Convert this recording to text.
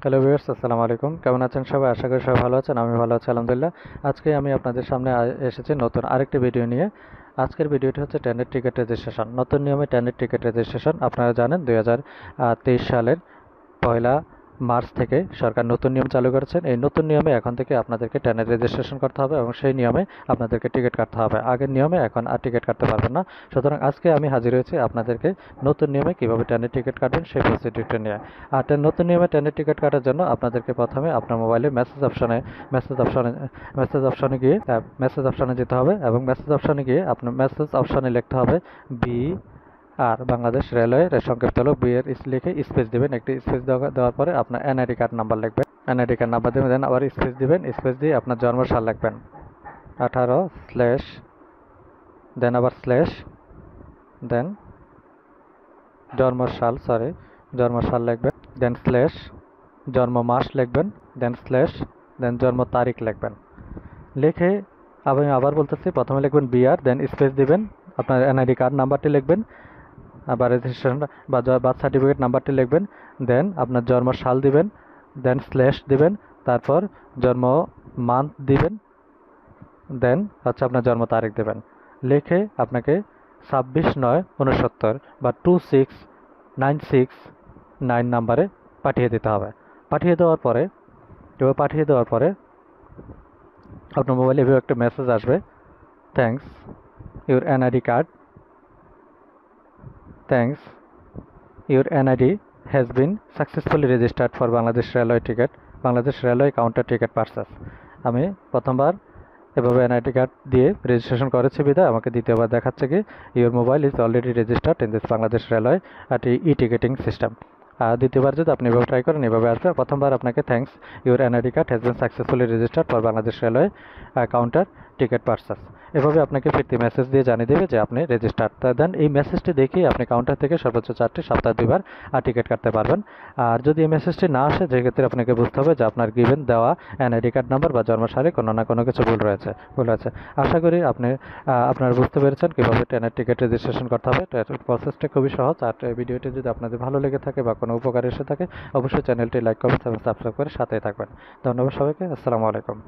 Hello viewers, আসসালামু আলাইকুম। কেমন আছেন সবাই? আশা করি সবাই ভালো আছেন। আমি ভালো আছি আলহামদুলিল্লাহ। আজকে আমি আপনাদের সামনে এসেছি নতুন আরেকটি ভিডিও নিয়ে। আজকের ভিডিওটি হচ্ছে ট্রেনের টিকিট রেজিস্ট্রেশন। নতুন নিয়মে ট্রেনের টিকিট রেজিস্ট্রেশন। আপনারা জানেন 2023 সালের পয়লা মার্চ থেকে সরকার নতুন নিয়ম চালু করেছেন। এই নতুন নিয়মে এখন থেকে আপনাদেরকে ট্রেনের রেজিস্ট্রেশন করতে হবে এবং সেই নিয়মে আপনাদেরকে টিকিট কাটতে হবে। আগের নিয়মে এখন আর টিকিট কাটতে পারবেন না। সুতরাং আজকে আমি হাজির হয়েছি আপনাদেরকে নতুন নিয়মে কীভাবে ট্রেনের টিকিট কাটবেন সেই প্রসিডিউরটা নিয়ে। আর নতুন নিয়মে ট্রেনের টিকিট কাটার জন্য আপনাদেরকে প্রথমে আপনার মোবাইলে মেসেজ অপশনে গিয়ে মেসেজ অপশনে যেতে হবে এবং মেসেজ অপশনে গিয়ে আপনার মেসেজ অপশনে লিখতে হবে বি আর বাংলাদেশ রেলওয়ে সংক্ষিপ্ত হলো বি এর লিখে স্পেস দিবেন। একটি স্পেস দেওয়ার পরে আপনার এনআইডি কার্ড নাম্বার লিখবেন। এনআইডি কার্ড নাম্বার দেবেন, দেন আবার স্পেস দিবেন। স্পেস দিয়ে আপনার জন্ম সাল লিখবেন 18 স্ল্যাশ, দেন আবার স্ল্যাশ, দেন জন্ম সাল লিখবেন, দেন স্ল্যাশ জন্ম মাস লিখবেন, দেন স্ল্যাশ, দেন জন্ম তারিখ লিখবেন। লিখে আমি আবার বলতেছি, প্রথমে লিখবেন বিআর, দেন স্পেস দিবেন, আপনার এনআইডি কার্ড নাম্বারটি লিখবেন, আবার রেজিস্ট্রেশন বা বার্থ সার্টিফিকেট নাম্বারটি লিখবেন, দেন আপনার জন্ম সাল দিবেন, দেন স্ল্যাশ দিবেন, তারপর জন্ম মান্থ দিবেন, দেন হচ্ছে আপনার জন্ম তারিখ দেবেন। লিখে আপনাকে 26/9/69 বা 26969 নাম্বারে পাঠিয়ে দিতে হবে। পাঠিয়ে দেওয়ার পরে আপনার মোবাইলে এভাবে একটা মেসেজ আসবে, thanks your NID card, thanks your NID has been successfully registered for Bangladesh railway counter ticket purchase. আমি প্রথমবার এভাবে এনআইডি কার্ড দিয়ে রেজিস্ট্রেশন করেছি বিধায় আমাকে দ্বিতীয়বার দেখাচ্ছে কি your mobile is already registered in this Bangladesh railway e ticketing system. আর দ্বিতীয়বার যদি আপনি এভাবে ট্রাই করেন, এভাবে আসবে। প্রথমবার আপনাকে thanks your NID card has been successfully registered for Bangladesh railway counter ticket purchase. এভাবে আপনাকে ফিরতি মেসেজ দিয়ে জানিয়ে দেবে যে আপনি রেজিস্টার্ড। দেন এই মেসেজটি দেখেই আপনি কাউন্টার থেকে সর্বোচ্চ 4টি সপ্তাহে 2বার টিকিট কাটতে পারবেন। আর যদি এই মেসেজটি না আসে, সেক্ষেত্রে আপনাকে বুঝতে হবে যে আপনার গিভেন দেওয়া এনআইডি কার্ড নাম্বার বা জন্মসালে কোনো না কোনো কিছু ভুল আছে। আশা করি আপনারা বুঝতে পেরেছেন কীভাবে ট্রেনের টিকিট রেজিস্ট্রেশন করতে হবে। প্রসেসটা খুবই সহজ। আর ভিডিওটি যদি আপনাদের ভালো লেগে থাকে বা কোনো উপকার এসে থাকে, অবশ্যই চ্যানেলটি লাইক, কমেন্ট এবং সাবস্ক্রাইব করে সাথেই থাকবেন। ধন্যবাদ সবাইকে। আসসালামু আলাইকুম।